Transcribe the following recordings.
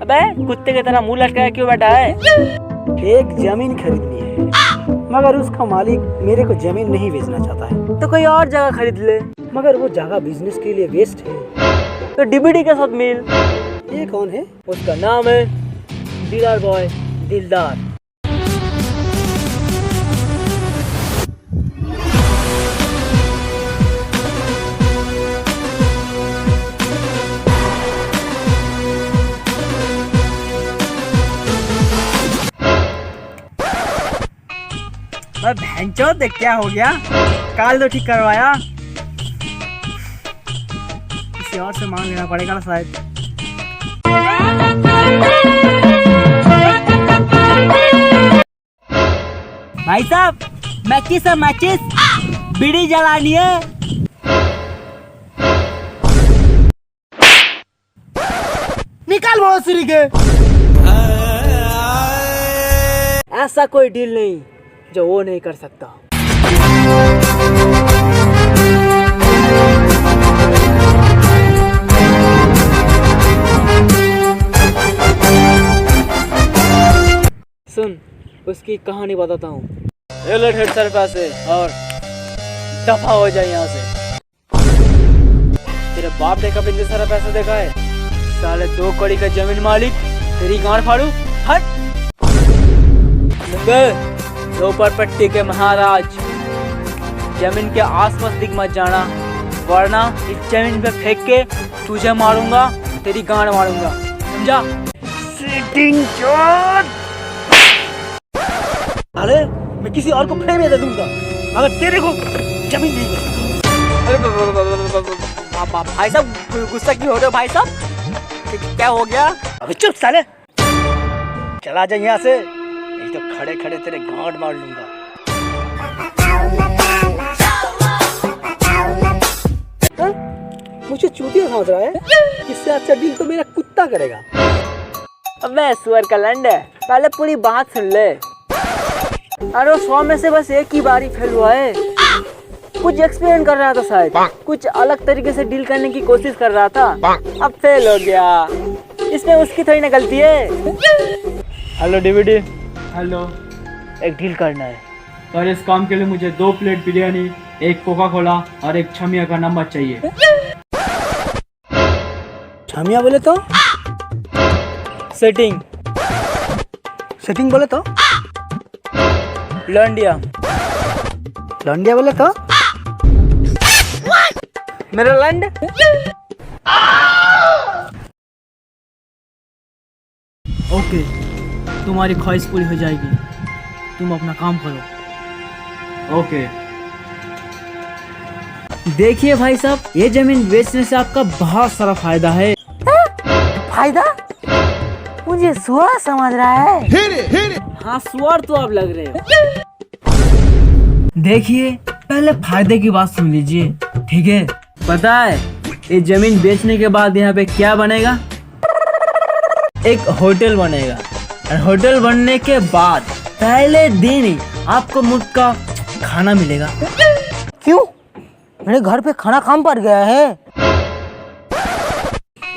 अबे कुत्ते की तरह मुंह लटकाया क्यों बैठा है? एक जमीन खरीदनी है, मगर उसका मालिक मेरे को जमीन नहीं बेचना चाहता है। तो कोई और जगह खरीद ले। मगर वो जगह बिजनेस के लिए वेस्ट है। तो डीबीडी के साथ मिल। ये कौन है? उसका नाम है दिलदार बॉय दिलदार। भैंचो देख क्या हो गया, काल तो ठीक करवाया, किसी और से मांग लेना पड़ेगा ना शायद। भाई साहब मैचिस बीड़ी जलानी है। निकाल भोसरी के। ऐसा कोई डील नहीं जो वो नहीं कर सकता। सुन, उसकी कहानी बताता हूँ। ये ले ढेर सारे पैसे और दफा हो जाए यहाँ से। तेरे बाप ने कभी इतने सारा पैसा देखा है? साले 2 करोड़ का जमीन मालिक, तेरी गांड फाड़ू। हट झोपड़पट्टी के महाराज, जमीन के आसपास दिख मत जाना, वरना इस जमीन पे फेंक के तुझे मारूंगा, तेरी गांड मारूंगा, समझा? सिटिंग चोट। अरे मैं किसी और को फ्रेम दे दूंगा अगर तेरे को जमीन नहीं मिलेगी। भाई साहब गुस्सा क्यों हो रहे हो भाई साहब? क्या हो गया? अबे चुप साले, चला जा यहाँ से, नहीं तो खड़े खड़े तेरे गांड मार लूंगा। मुझे चूतिया समझ रहा है? इससे अच्छा डील तो मेरा कुत्ता करेगा। अबे सुअर का लंड है, पहले पूरी बात सुन ले। अरे 100 में से बस एक ही बारी फेल हुआ है। कुछ एक्सपेरिमेंट कर रहा था शायद, कुछ अलग तरीके से डील करने की कोशिश कर रहा था, अब फेल हो गया। इसमें उसकी थोड़ी ना गलती है। Hello DVD. हेलो, एक डील करना है। और इस काम के लिए मुझे 2 प्लेट बिरयानी, 1 कोका कोला और 1 छमिया का नंबर चाहिए। छमिया बोले तो? सेटिंग बोले तो? लौंडिया बोले तो? मेरा लंड। ओके, तुम्हारी ख्वाहिश पूरी हो जाएगी, तुम अपना काम करो। ओके। देखिए भाई साहब, ये जमीन बेचने से आपका बहुत सारा फायदा है। फायदा? मुझे सुअर समझ रहा है। हाँ सुअर तो आप लग रहे हो। देखिए पहले फायदे की बात सुन लीजिए, ठीक है? पता है ये जमीन बेचने के बाद यहाँ पे क्या बनेगा? एक होटल बनेगा, और होटल बनने के बाद पहले दिन ही आपको मुफ्त का खाना मिलेगा। क्यों? मेरे घर पे खाना काम पड़ गया है।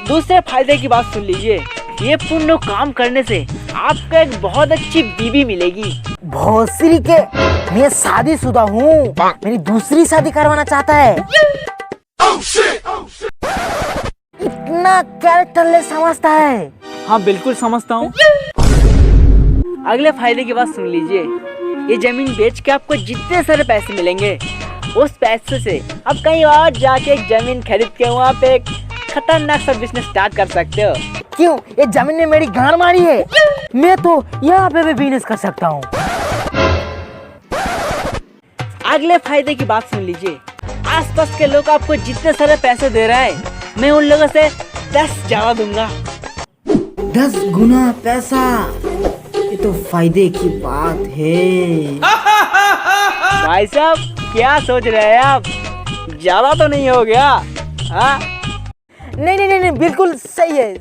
दूसरे फायदे की बात सुन लीजिए, ये पुण्य काम करने से आपको एक बहुत अच्छी बीवी मिलेगी। भोसरी के, मैं शादीशुदा हूँ, मेरी दूसरी शादी करवाना चाहता है। इतना कैरेक्टरलेस समझता है। हाँ बिल्कुल समझता हूँ। अगले फायदे की बात सुन लीजिए, ये जमीन बेच के आपको जितने सारे पैसे मिलेंगे, उस पैसे से आप कहीं और जाके एक जमीन खरीद के वहाँ पे एक खतरनाक सा बिजनेस स्टार्ट कर सकते हो। क्यों? ये जमीन ने मेरी गांड मारी है, मैं तो यहाँ पे भी बिजनेस कर सकता हूँ। अगले फायदे की बात सुन लीजिए, आसपास के लोग आपको जितने सारे पैसे दे रहा है, मैं उन लोगों से 10 ज्यादा दूंगा। 10 गुना पैसा? ये तो फायदे की बात है। भाई साहब क्या सोच रहे हैं आप? ज्यादा तो नहीं हो गया? हाँ नहीं, बिल्कुल सही है।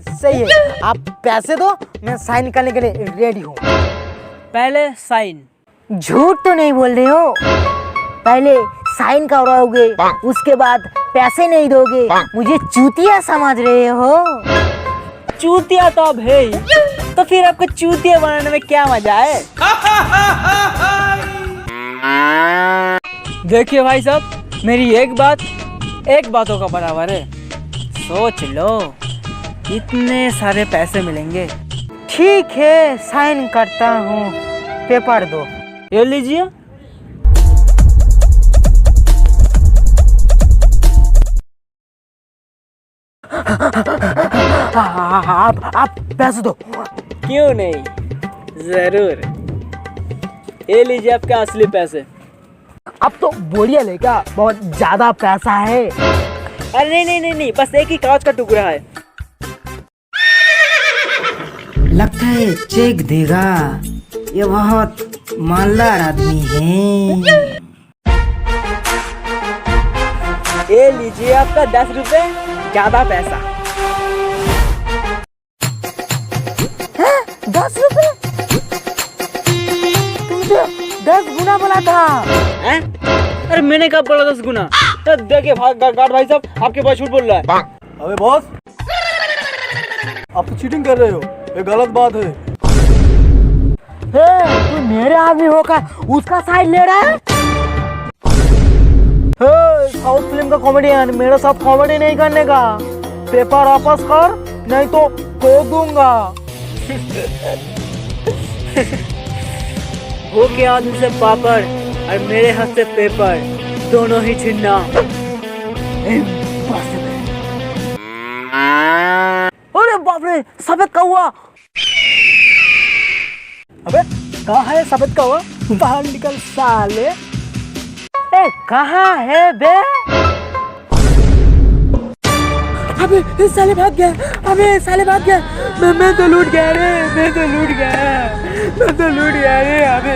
आप पैसे दो, मैं साइन करने के लिए रेडी हूँ। पहले साइन। झूठ तो नहीं बोल रहे हो? पहले साइन करवाओगे, उसके बाद पैसे नहीं दोगे, मुझे चूतिया समझ रहे हो? चूतिया तो अब है ही, तो फिर आपको चूतिया बनाने में क्या मजा है? देखिए भाई साहब, मेरी एक बातों का बराबर है। सोच लो, इतने सारे पैसे मिलेंगे। ठीक है, साइन करता हूँ, पेपर दो। ये लीजिए। आप पैसे दो। क्यों नहीं, जरूर। ये लीजिए आपके असली पैसे। अब तो बोलिए लेगा, बहुत ज्यादा पैसा है। अरे नहीं, बस एक ही कागज का टुकड़ा है। लगता है चेक देगा, ये बहुत मालदार आदमी है। ये लीजिए आपका 10 रुपए, ज्यादा पैसा। 10 रुपए? तुमसे 10 गुना बोला था। हैं? अरे मैंने कब बोला 10 गुना? देखिए गार्ड भाई साहब, आपके पास झूठ बोल रहा है। अबे बॉस, आप तो चीटिंग कर रहे हो, ये गलत बात है। तू मेरे आदमी होकर उसका साइड ले रहा है? साउथ फिल्म का कॉमेडियन, मेरे साथ कॉमेडी नहीं करने का। पेपर वापस कर, नहीं तो ठोक दूंगा। वो के आदमी से पापड़ और मेरे हाथ से पेपर, दोनों ही छिन्ना। अरे बाप रे, सफेद कौवा। अबे कहाँ है सफेद कौवा? बाहर निकल साले। ए कहाँ है बे? अबे साले भाग गया। मैं तो लूट गया रे। अबे